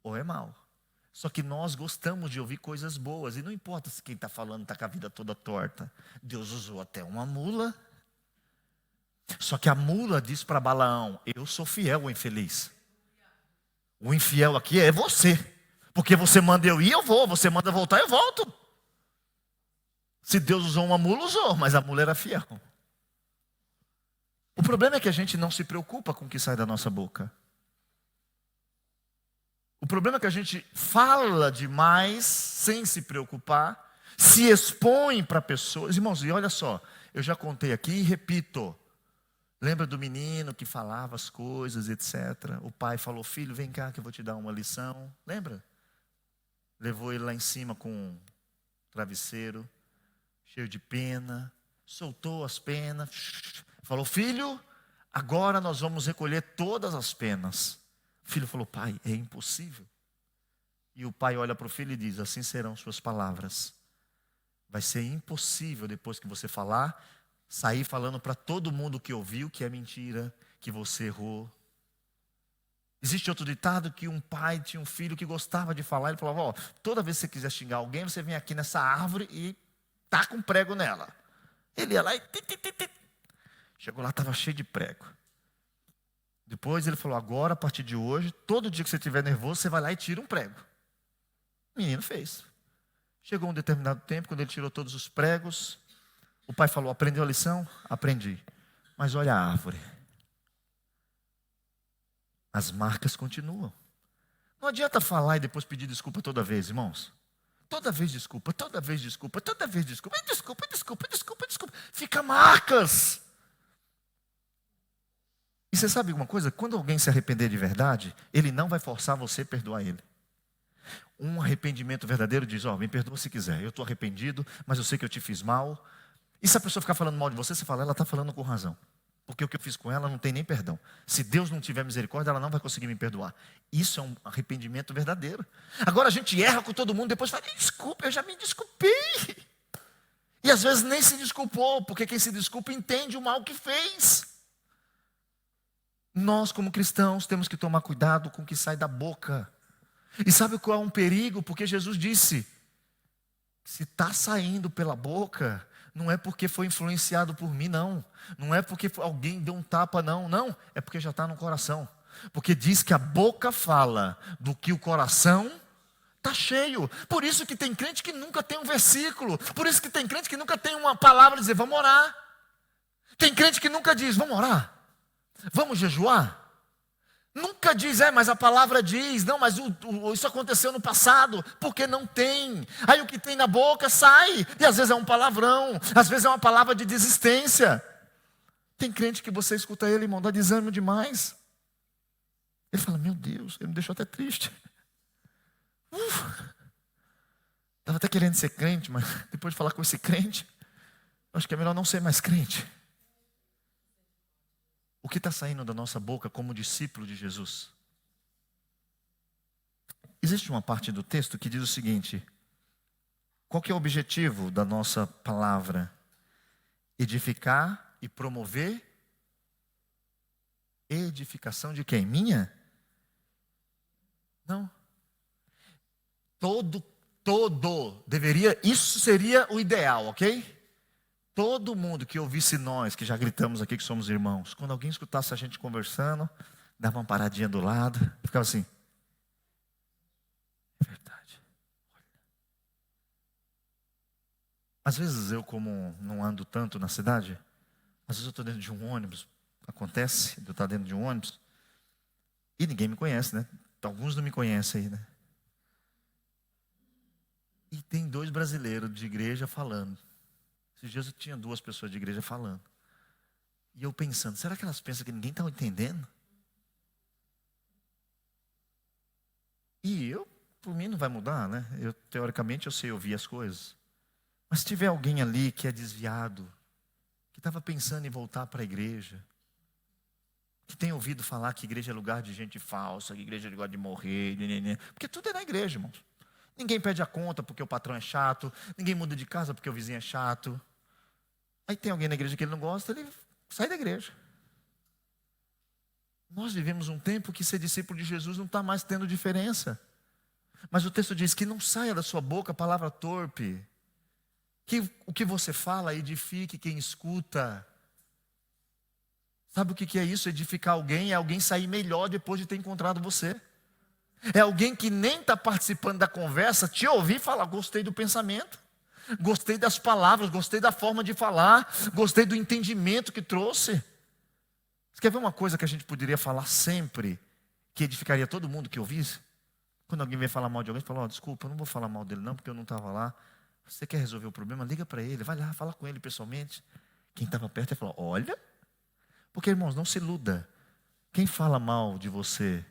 ou é mal. Só que nós gostamos de ouvir coisas boas. E não importa se quem está falando está com a vida toda torta. Deus usou até uma mula. Só que a mula diz para Balaão: eu sou fiel ou infeliz? O infiel aqui é você. Porque você manda eu ir, eu vou. Você manda voltar, eu volto. Se Deus usou uma mula, usou, mas a mula era fiel. O problema é que a gente não se preocupa com o que sai da nossa boca. O problema é que a gente fala demais sem se preocupar, se expõe para pessoas. Irmãos, e olha só, eu já contei aqui e repito. Lembra do menino que falava as coisas, etc. O pai falou: filho, vem cá que eu vou te dar uma lição. Lembra? Levou ele lá em cima com um travesseiro, cheio de pena, soltou as penas, falou: filho, agora nós vamos recolher todas as penas. O filho falou: pai, é impossível. E o pai olha para o filho e diz: assim serão suas palavras. Vai ser impossível, depois que você falar, sair falando para todo mundo que ouviu que é mentira, que você errou. Existe outro ditado que um pai tinha um filho que gostava de falar. Ele falava: ó, toda vez que você quiser xingar alguém, você vem aqui nessa árvore e taca um prego nela. Ele ia lá e... Chegou lá, estava cheio de prego. Depois ele falou: agora, a partir de hoje, todo dia que você estiver nervoso, você vai lá e tira um prego. O menino fez. Chegou um determinado tempo, quando ele tirou todos os pregos, o pai falou: aprendeu a lição? Aprendi. Mas olha a árvore. As marcas continuam. Não adianta falar e depois pedir desculpa toda vez, irmãos. Toda vez desculpa, toda vez desculpa, toda vez desculpa. Desculpa. Fica marcas. E você sabe alguma coisa? Quando alguém se arrepender de verdade, ele não vai forçar você a perdoar ele. Um arrependimento verdadeiro diz: ó, me perdoa se quiser. Eu estou arrependido, mas eu sei que eu te fiz mal. E se a pessoa ficar falando mal de você, você fala: ela está falando com razão. Porque o que eu fiz com ela não tem nem perdão. Se Deus não tiver misericórdia, ela não vai conseguir me perdoar. Isso é um arrependimento verdadeiro. Agora a gente erra com todo mundo, depois fala: desculpa, eu já me desculpei. E às vezes nem se desculpou, porque quem se desculpa entende o mal que fez. Nós, como cristãos, temos que tomar cuidado com o que sai da boca. E sabe qual é um perigo? Porque Jesus disse: se está saindo pela boca, não é porque foi influenciado por mim, não. Não é porque alguém deu um tapa, não. Não, é porque já está no coração. Porque diz que a boca fala do que o coração está cheio. Por isso que tem crente que nunca tem um versículo. Por isso que tem crente que nunca tem uma palavra dizer: vamos orar. Tem crente que nunca diz: vamos orar. Vamos jejuar. Nunca diz, mas a palavra diz, não, mas isso aconteceu no passado, porque não tem. Aí o que tem na boca sai, e às vezes é um palavrão, às vezes é uma palavra de desistência. Tem crente que você escuta ele, irmão, dá desânimo demais. Ele fala, meu Deus, ele me deixou até triste. Estava até querendo ser crente, mas depois de falar com esse crente, acho que é melhor não ser mais crente. O que está saindo da nossa boca como discípulo de Jesus? Existe uma parte do texto que diz o seguinte: qual que é o objetivo da nossa palavra? Edificar e promover edificação de quem? Minha? Não. Deveria, isso seria o ideal, ok? Todo mundo que ouvisse nós, que já gritamos aqui que somos irmãos, quando alguém escutasse a gente conversando, dava uma paradinha do lado, ficava assim. É verdade. Às vezes eu, como não ando tanto na cidade, às vezes eu estou dentro de um ônibus, acontece de eu estar dentro de um ônibus, e ninguém me conhece, né? Alguns não me conhecem aí, né? E tem 2 brasileiros de igreja falando. Esses dias eu tinha 2 pessoas de igreja falando. E eu pensando, será que elas pensam que ninguém está entendendo? E eu, por mim, não vai mudar, né? Teoricamente, eu sei ouvir as coisas. Mas se tiver alguém ali que é desviado, que estava pensando em voltar para a igreja, que tem ouvido falar que igreja é lugar de gente falsa, que igreja é lugar de morrer, porque tudo é na igreja, irmãos. Ninguém pede a conta porque o patrão é chato, ninguém muda de casa porque o vizinho é chato. Aí tem alguém na igreja que ele não gosta, ele sai da igreja. Nós vivemos um tempo que ser discípulo de Jesus não está mais tendo diferença. Mas o texto diz que não saia da sua boca palavra torpe. Que o que você fala edifique quem escuta. Sabe o que é isso? Edificar alguém é alguém sair melhor depois de ter encontrado você. É alguém que nem está participando da conversa, te ouvir e falar, gostei do pensamento. Gostei das palavras, gostei da forma de falar, gostei do entendimento que trouxe. Você quer ver uma coisa que a gente poderia falar sempre, que edificaria todo mundo que ouvisse? Quando alguém vem falar mal de alguém, fala, desculpa, eu não vou falar mal dele não, porque eu não estava lá. Você quer resolver o problema? Liga para ele, vai lá, fala com ele pessoalmente. Quem estava perto ia falar, olha. Porque, irmãos, não se iluda. Quem fala mal de você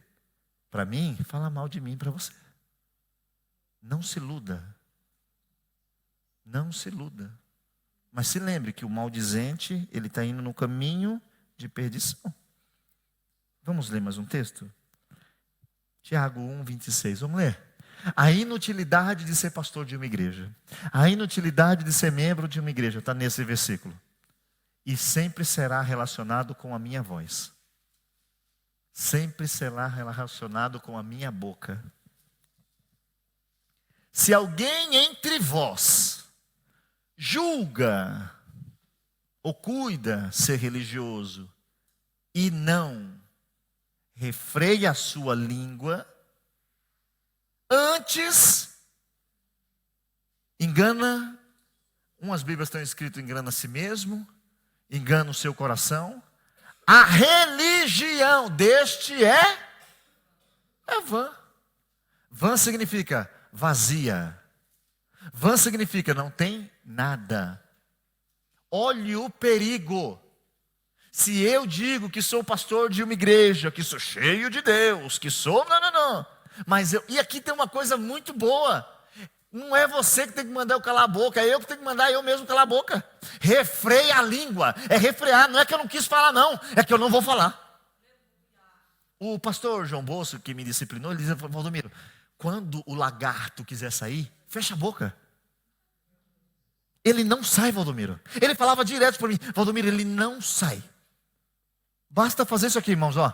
para mim, fala mal de mim para você. Não se iluda. Não se iluda. Mas se lembre que o maldizente, ele está indo no caminho de perdição. Vamos ler mais um texto? Tiago 1:26, vamos ler. A inutilidade de ser pastor de uma igreja. A inutilidade de ser membro de uma igreja, está nesse versículo. E sempre será relacionado com a minha voz. Sempre será relacionado com a minha boca. Se alguém entre vós julga ou cuida ser religioso e não refreia a sua língua, antes engana, umas Bíblias estão escritas engana a si mesmo, engana o seu coração. A religião deste é vã. Vã significa vazia. Vã significa não tem nada. Olhe o perigo. Se eu digo que sou pastor de uma igreja, que sou cheio de Deus, que sou... Não. Mas e aqui tem uma coisa muito boa. Não é você que tem que mandar eu calar a boca, é eu que tenho que mandar eu mesmo calar a boca. Refreia a língua. É refrear, não é que eu não quis falar não, é que eu não vou falar. O pastor João Bosco, que me disciplinou, ele dizia, Valdomiro, quando o lagarto quiser sair, fecha a boca. Ele não sai, Valdomiro. Ele falava direto para mim, Valdomiro, ele não sai. Basta fazer isso aqui, irmãos, ó.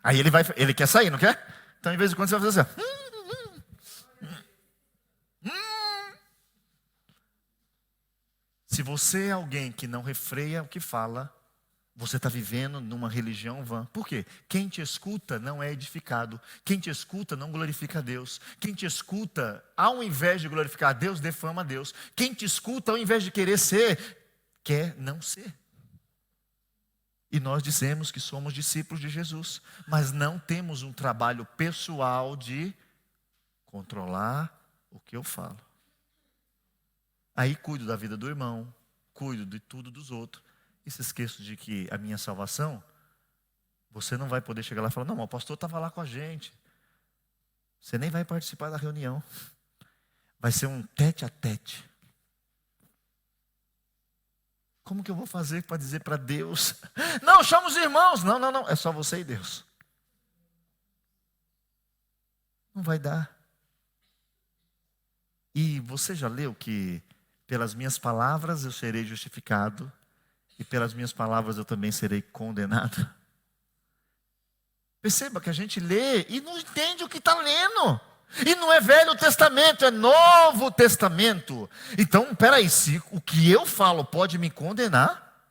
Aí ele quer sair, não quer? Então, em vez de quando você vai fazer assim, se você é alguém que não refreia o que fala, você está vivendo numa religião vã. Por quê? Quem te escuta não é edificado. Quem te escuta não glorifica a Deus. Quem te escuta, ao invés de glorificar a Deus, defama a Deus. Quem te escuta, ao invés de querer ser, quer não ser. E nós dizemos que somos discípulos de Jesus, mas não temos um trabalho pessoal de controlar o que eu falo. Aí cuido da vida do irmão, cuido de tudo dos outros. E se esqueço de que a minha salvação, você não vai poder chegar lá e falar, não, o pastor estava lá com a gente. Você nem vai participar da reunião. Vai ser um tete a tete. Como que eu vou fazer para dizer para Deus, não, chama os irmãos. Não, não, não, é só você e Deus. Não vai dar. E você já leu que pelas minhas palavras eu serei justificado e pelas minhas palavras eu também serei condenado? Perceba que a gente lê e não entende o que está lendo. E não é Velho Testamento, é Novo Testamento. Então, peraí, se o que eu falo pode me condenar,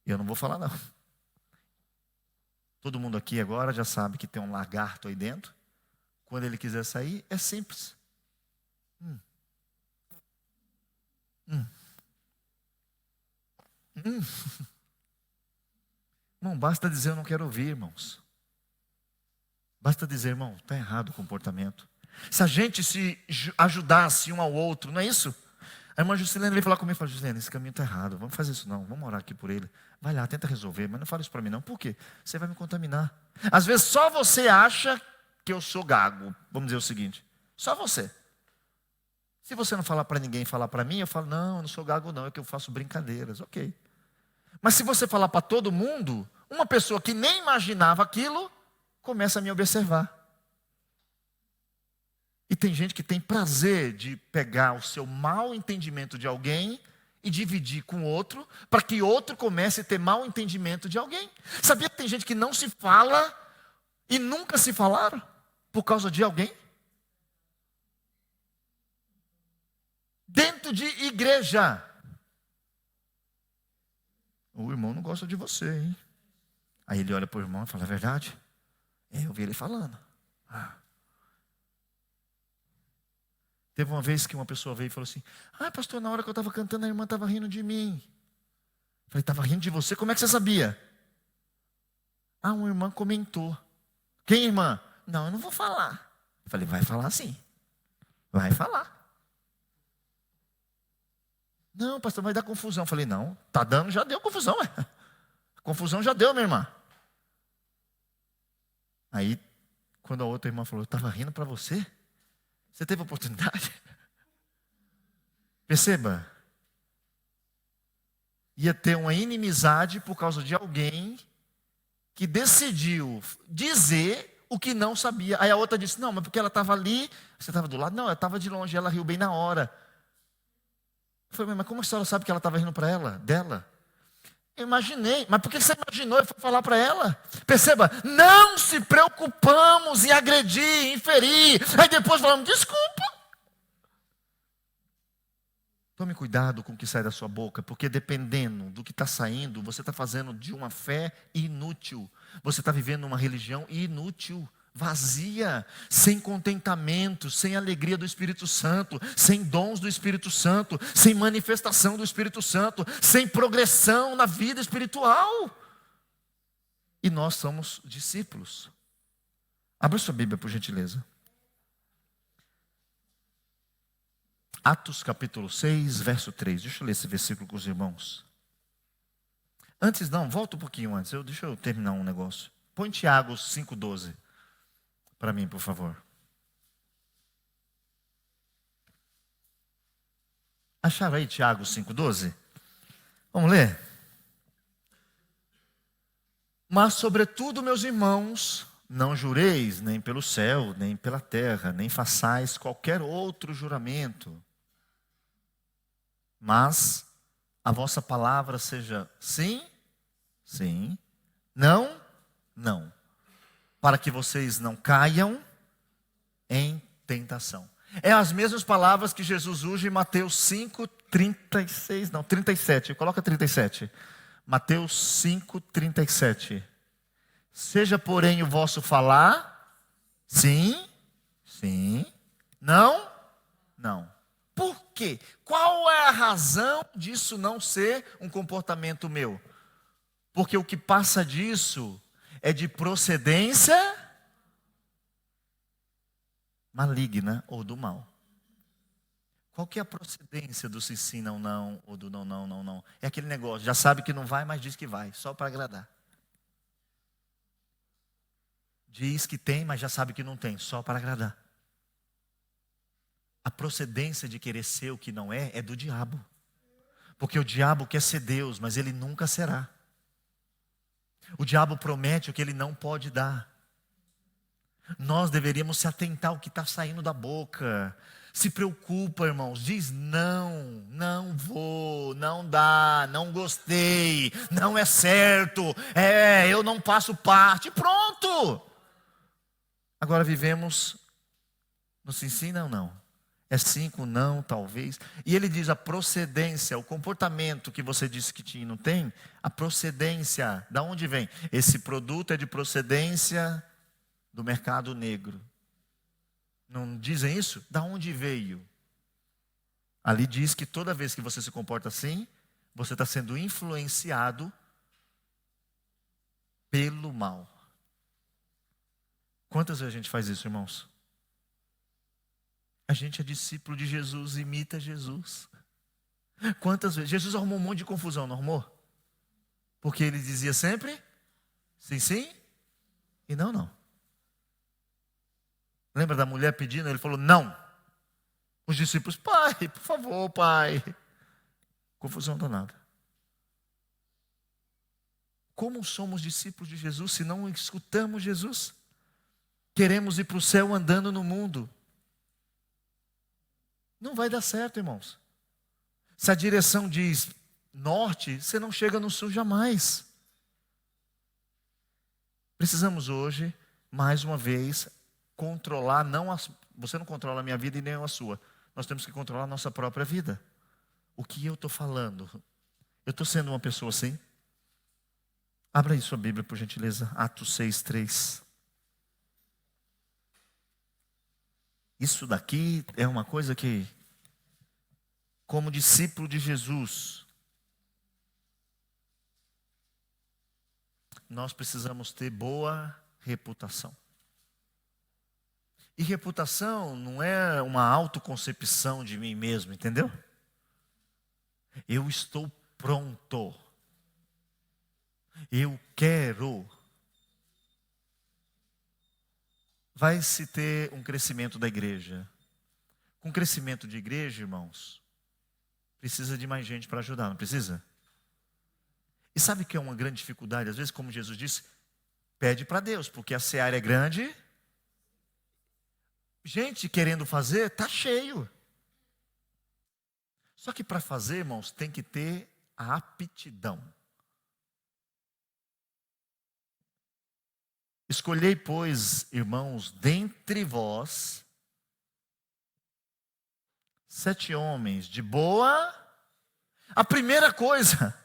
eu não vou falar não. Todo mundo aqui agora já sabe que tem um lagarto aí dentro. Quando ele quiser sair, é simples. Irmão, basta dizer eu não quero ouvir, irmãos. Basta dizer, irmão, está errado o comportamento. Se a gente se ajudasse um ao outro, não é isso? A irmã Juscelene veio falar comigo e falou, Juscelene, esse caminho está errado, vamos fazer isso não, vamos orar aqui por ele. Vai lá, tenta resolver, mas não fala isso para mim não. Por quê? Você vai me contaminar. Às vezes só você acha que eu sou gago. Vamos dizer o seguinte, só você. Se você não falar para ninguém, falar para mim, eu falo, não, eu não sou gago não, é que eu faço brincadeiras, ok. Mas se você falar para todo mundo, uma pessoa que nem imaginava aquilo, começa a me observar. E tem gente que tem prazer de pegar o seu mau entendimento de alguém e dividir com outro, para que outro comece a ter mau entendimento de alguém. Sabia que tem gente que não se fala e nunca se falaram por causa de alguém? Dentro de igreja. O irmão não gosta de você, hein? Aí ele olha para o irmão e fala, é verdade? Eu vi ele falando. Teve uma vez que uma pessoa veio e falou assim, pastor, na hora que eu estava cantando, a irmã estava rindo de mim. Eu falei, estava rindo de você? Como é que você sabia? Uma irmã comentou. Quem, irmã? Não, eu não vou falar. Eu falei, vai falar sim. Vai falar. Não, pastor, vai dar confusão. Eu falei, não, tá dando, já deu confusão. A confusão já deu, minha irmã. Aí, quando a outra irmã falou, eu estava rindo para você? Você teve oportunidade? Perceba. Ia ter uma inimizade por causa de alguém que decidiu dizer o que não sabia. Aí a outra disse, não, mas porque ela estava ali, você estava do lado? Não, eu estava de longe, ela riu bem na hora. Eu falei, mas como a senhora sabe que ela estava rindo para ela, dela? Eu imaginei, mas por que você imaginou e foi falar para ela? Perceba, não se preocupamos em agredir, em ferir. Aí depois falamos, desculpa. Tome cuidado com o que sai da sua boca, porque dependendo do que está saindo, você está fazendo de uma fé inútil. Você está vivendo uma religião inútil, vazia, sem contentamento, sem alegria do Espírito Santo, sem dons do Espírito Santo, sem manifestação do Espírito Santo, sem progressão na vida espiritual. E nós somos discípulos. Abra sua Bíblia, por gentileza. Atos capítulo 6, verso 3. Deixa eu ler esse versículo com os irmãos. Antes não, volta um pouquinho antes. Deixa eu terminar um negócio. Põe Tiago 5,12 para mim, por favor. Acharam aí Tiago 5,12? Vamos ler? Mas sobretudo, meus irmãos, não jureis nem pelo céu, nem pela terra, nem façais qualquer outro juramento. Mas a vossa palavra seja sim, sim, não, não. Para que vocês não caiam em tentação. É as mesmas palavras que Jesus usa em Mateus 5, 37. Coloca 37. Mateus 5:37. Seja, porém, o vosso falar, sim, sim, não, não. Por quê? Qual é a razão disso não ser um comportamento meu? Porque o que passa disso é de procedência maligna ou do mal. Qual que é a procedência do sim, sim, não, não, ou do não, não, não, não? É aquele negócio, já sabe que não vai, mas diz que vai, só para agradar. Diz que tem, mas já sabe que não tem, só para agradar. A procedência de querer ser o que não é do diabo. Porque o diabo quer ser Deus, mas ele nunca será. O diabo promete o que ele não pode dar. Nós deveríamos se atentar ao que está saindo da boca. Se preocupa, irmãos. Diz não, não vou, não dá, não gostei, não é certo, eu não faço parte. Pronto! Agora vivemos no sim, sim, não, não. É sim com não, talvez. E ele diz a procedência, o comportamento que você disse que tinha e não tem, a procedência, da onde vem? Esse produto é de procedência do mercado negro. Não dizem isso? Da onde veio? Ali diz que toda vez que você se comporta assim, você está sendo influenciado pelo mal. Quantas vezes a gente faz isso, irmãos? A gente é discípulo de Jesus, imita Jesus. Quantas vezes? Jesus arrumou um monte de confusão, não arrumou? Porque ele dizia sempre, sim, sim, e não, não. Lembra da mulher pedindo? Ele falou, não. Os discípulos, pai, por favor, pai. Confusão danada. Como somos discípulos de Jesus se não escutamos Jesus? Queremos ir para o céu andando no mundo. Não vai dar certo, irmãos. Se a direção diz norte, você não chega no sul jamais. Precisamos hoje, mais uma vez, controlar, você não controla a minha vida e nem a sua. Nós temos que controlar a nossa própria vida. O que eu estou falando? Eu estou sendo uma pessoa assim? Abra aí sua Bíblia, por gentileza. Atos 6:3. Isso daqui é uma coisa que, como discípulo de Jesus, nós precisamos ter boa reputação. E reputação não é uma autoconcepção de mim mesmo, entendeu? Eu estou pronto. Eu quero. Vai se ter um crescimento da igreja. Com crescimento de igreja, irmãos, precisa de mais gente para ajudar, não precisa? E sabe que é uma grande dificuldade? Às vezes, como Jesus disse, pede para Deus, porque a seara é grande. Gente querendo fazer, está cheio. Só que para fazer, irmãos, tem que ter a aptidão. Escolhei, pois, irmãos, dentre vós, 7 homens de boa. A primeira coisa,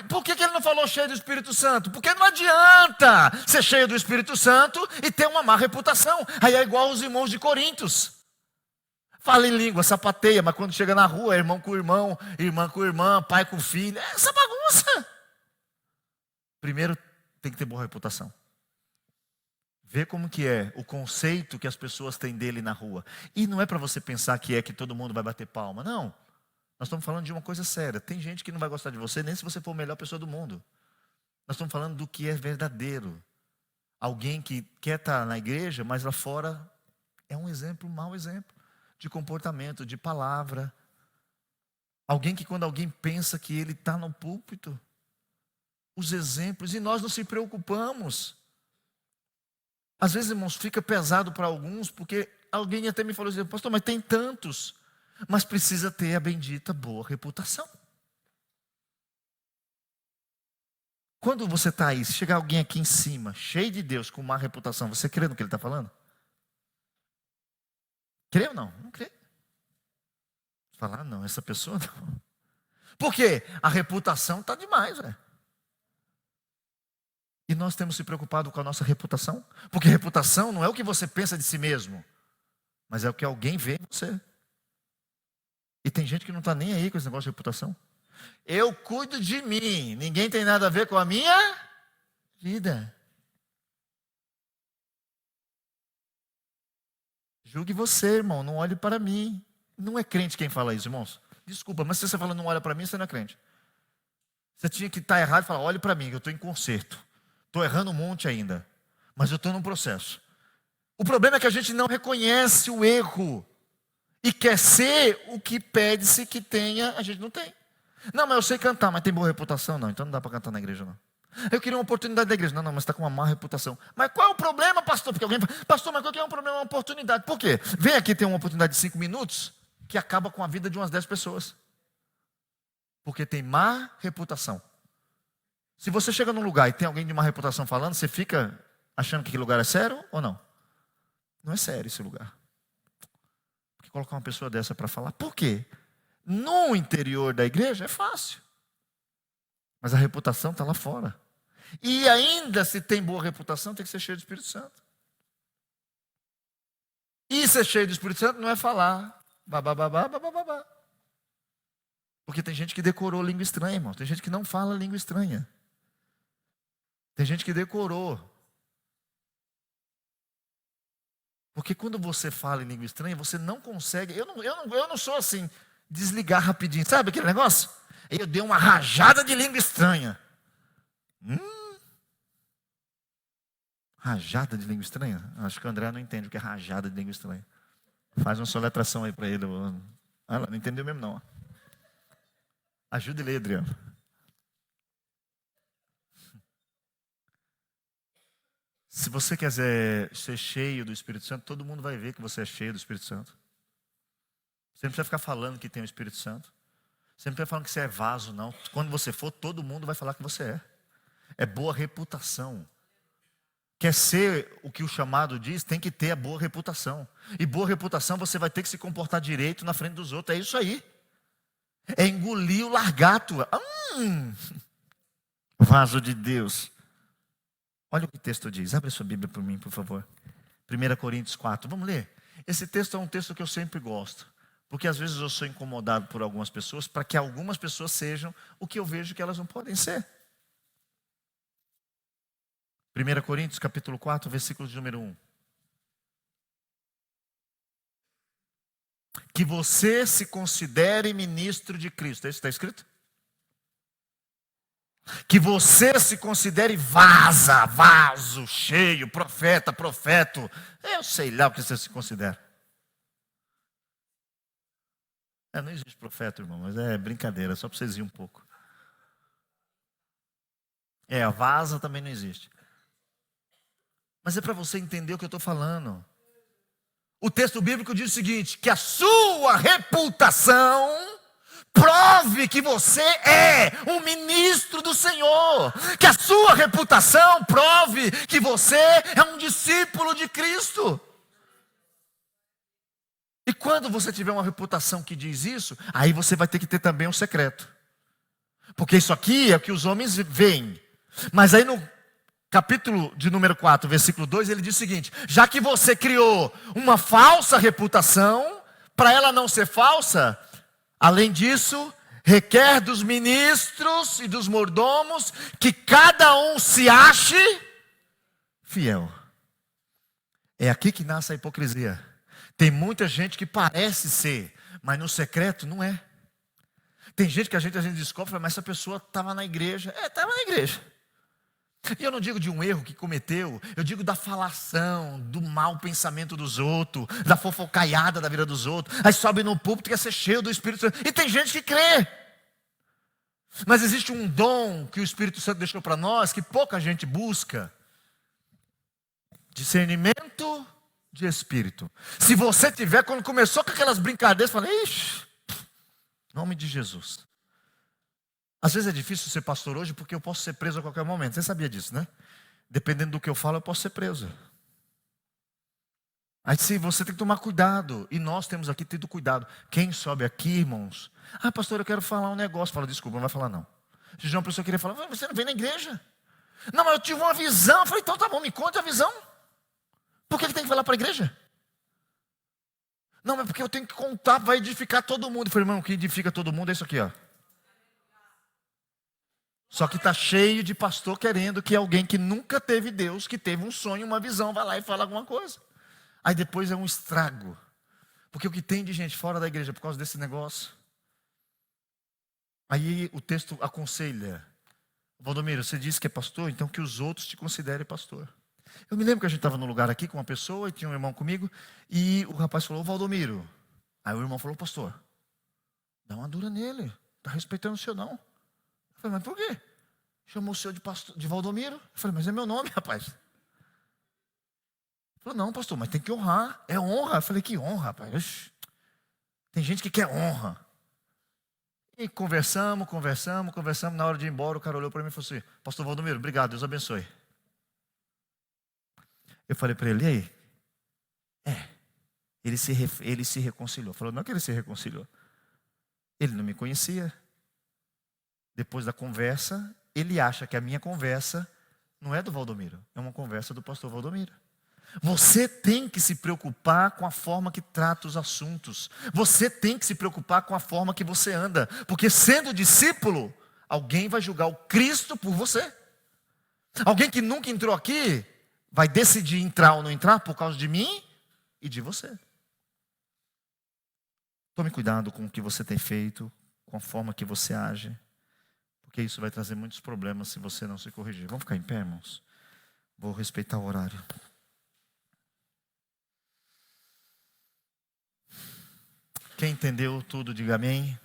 por que ele não falou cheio do Espírito Santo? Porque não adianta ser cheio do Espírito Santo e ter uma má reputação. Aí é igual os irmãos de Corintos. Fala em língua, sapateia, mas quando chega na rua, é irmão com irmão, irmã com irmã, pai com filho. É essa bagunça. Primeiro, tem que ter boa reputação. Vê como que é o conceito que as pessoas têm dele na rua. E não é para você pensar que todo mundo vai bater palma. Não. Nós estamos falando de uma coisa séria. Tem gente que não vai gostar de você, nem se você for a melhor pessoa do mundo. Nós estamos falando do que é verdadeiro. Alguém que quer estar na igreja, mas lá fora é um exemplo, um mau exemplo. De comportamento, de palavra. Alguém que quando alguém pensa que ele está no púlpito. Os exemplos, e nós não se preocupamos. Às vezes, irmãos, fica pesado para alguns, porque alguém até me falou assim, pastor, mas tem tantos. Mas precisa ter a bendita boa reputação. Quando você está aí, se chegar alguém aqui em cima, cheio de Deus, com má reputação, você crê no que ele está falando? Crê ou não? Não crê. Falar, não, essa pessoa não. Por quê? A reputação está demais, velho. E nós temos se preocupado com a nossa reputação. Porque reputação não é o que você pensa de si mesmo, mas é o que alguém vê em você. E tem gente que não está nem aí com esse negócio de reputação. Eu cuido de mim, ninguém tem nada a ver com a minha vida. Julgue você, irmão, não olhe para mim. Não é crente quem fala isso, irmãos. Desculpa, mas se você fala não olha para mim, você não é crente. Você tinha que estar errado e falar, olhe para mim, que eu estou em conserto. Estou errando um monte ainda, mas eu estou num processo. O problema é que a gente não reconhece o erro e quer ser o que pede-se que tenha, a gente não tem. Não, mas eu sei cantar, mas tem boa reputação? Não, então não dá para cantar na igreja, não. Eu queria uma oportunidade da igreja. Não, mas está com uma má reputação. Mas qual é o problema, pastor? Porque alguém fala, pastor, mas qual que é um problema, uma oportunidade? Por quê? Vem aqui ter uma oportunidade de 5 minutos que acaba com a vida de umas 10 pessoas. Porque tem má reputação. Se você chega num lugar e tem alguém de má reputação falando, você fica achando que aquele lugar é sério ou não? Não é sério esse lugar. Porque colocar uma pessoa dessa para falar, por quê? No interior da igreja é fácil. Mas a reputação está lá fora. E ainda se tem boa reputação, tem que ser cheio do Espírito Santo. E ser cheio do Espírito Santo não é falar babababá, babababá. Porque tem gente que decorou língua estranha, irmão. Tem gente que não fala língua estranha. Tem gente que decorou. Porque quando você fala em língua estranha, você não consegue. Eu não sou assim, desligar rapidinho. Sabe aquele negócio? Eu dei uma rajada de língua estranha. Rajada de língua estranha? Acho que o André não entende o que é rajada de língua estranha. Faz uma soletração aí para ele. Ela não entendeu mesmo não. Ajuda ele, Adriano. Se você quiser ser cheio do Espírito Santo, todo mundo vai ver que você é cheio do Espírito Santo. Você não precisa ficar falando que tem o Espírito Santo. Você não precisa falar que você é vaso, não. Quando você for, todo mundo vai falar que você é. É boa reputação. Quer ser o que o chamado diz, tem que ter a boa reputação. E boa reputação, você vai ter que se comportar direito na frente dos outros. É isso aí. É engolir o largato. Vaso de Deus. Olha o que o texto diz. Abre sua Bíblia para mim, por favor. 1 Coríntios 4. Vamos ler? Esse texto é um texto que eu sempre gosto. Porque às vezes eu sou incomodado por algumas pessoas, para que algumas pessoas sejam o que eu vejo que elas não podem ser. 1 Coríntios capítulo 4, versículo de número 1. Que você se considere ministro de Cristo. É isso que está escrito? Que você se considere vaso, cheio, profeta, profeto. Eu sei lá o que você se considera. Não existe profeta, irmão, mas é brincadeira, só para vocês irem um pouco. A vaza também não existe. Mas é para você entender o que eu estou falando. O texto bíblico diz o seguinte, que a sua reputação prove que você é um ministro do Senhor. Que a sua reputação prove que você é um discípulo de Cristo. E quando você tiver uma reputação que diz isso, aí você vai ter que ter também um secreto. Porque isso aqui é o que os homens veem. Mas aí no capítulo de número 4, versículo 2, ele diz o seguinte: já que você criou uma falsa reputação, para ela não ser falsa, além disso, requer dos ministros e dos mordomos que cada um se ache fiel. É aqui que nasce a hipocrisia. Tem muita gente que parece ser, mas no secreto não é. Tem gente que a gente descobre, mas essa pessoa estava na igreja. Estava na igreja. E eu não digo de um erro que cometeu, eu digo da falação, do mau pensamento dos outros, da fofocaiada da vida dos outros. Aí sobe no púlpito e quer ser cheio do Espírito Santo. E tem gente que crê. Mas existe um dom que o Espírito Santo deixou para nós, que pouca gente busca. Discernimento de espírito. Se você tiver, quando começou com aquelas brincadeiras, fala, ixi, nome de Jesus. Às vezes é difícil ser pastor hoje, porque eu posso ser preso a qualquer momento. Você sabia disso, né? Dependendo do que eu falo, eu posso ser preso. Aí se você tem que tomar cuidado. E nós temos aqui tido cuidado. Quem sobe aqui, irmãos? Ah, pastor, eu quero falar um negócio. Fala, desculpa, não vai falar não. Se uma pessoa queria falar, você não vem na igreja? Não, mas eu tive uma visão. Eu falei, então tá bom, me conte a visão. Por que tem que falar para a igreja? Não, mas porque eu tenho que contar, vai edificar todo mundo. Eu falei, irmão, o que edifica todo mundo é isso aqui, ó. Só que está cheio de pastor querendo que alguém que nunca teve Deus, que teve um sonho, uma visão, vá lá e fala alguma coisa. Aí depois é um estrago. Porque o que tem de gente fora da igreja por causa desse negócio. Aí o texto aconselha. Valdomiro, você disse que é pastor, então que os outros te considerem pastor. Eu me lembro que a gente estava num lugar aqui com uma pessoa e tinha um irmão comigo. E o rapaz falou, Valdomiro. Aí o irmão falou, pastor, dá uma dura nele. Está respeitando o senhor não. Eu falei, mas por quê? Chamou o senhor de, pastor, de Valdomiro? Eu falei, mas é meu nome, rapaz. Ele falou, não, pastor, mas tem que honrar. É honra. Eu falei, que honra, rapaz. Ixi, tem gente que quer honra. E conversamos. Na hora de ir embora, o cara olhou para mim e falou assim, pastor Valdomiro, obrigado, Deus abençoe. Eu falei para ele, e aí? Ele se reconciliou. Falou, não é que ele se reconciliou. Ele não me conhecia. Depois da conversa, ele acha que a minha conversa não é do Valdomiro, é uma conversa do pastor Valdomiro. Você tem que se preocupar com a forma que trata os assuntos. Você tem que se preocupar com a forma que você anda. Porque sendo discípulo, alguém vai julgar o Cristo por você. Alguém que nunca entrou aqui, vai decidir entrar ou não entrar por causa de mim e de você. Tome cuidado com o que você tem feito, com a forma que você age. Porque isso vai trazer muitos problemas se você não se corrigir. Vamos ficar em pé, irmãos? Vou respeitar o horário. Quem entendeu tudo, diga amém.